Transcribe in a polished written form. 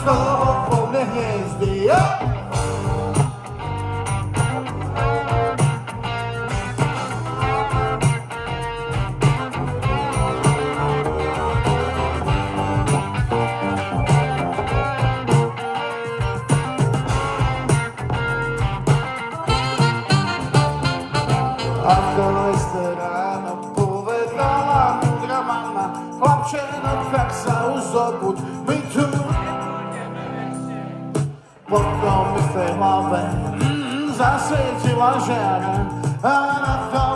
toho po mne hniezdy. Ako isté ráno povedala múdra mama, chlapče, no tak sa už zobuď, my tu. Potom mi v tej hlave zasvietila žiara a na to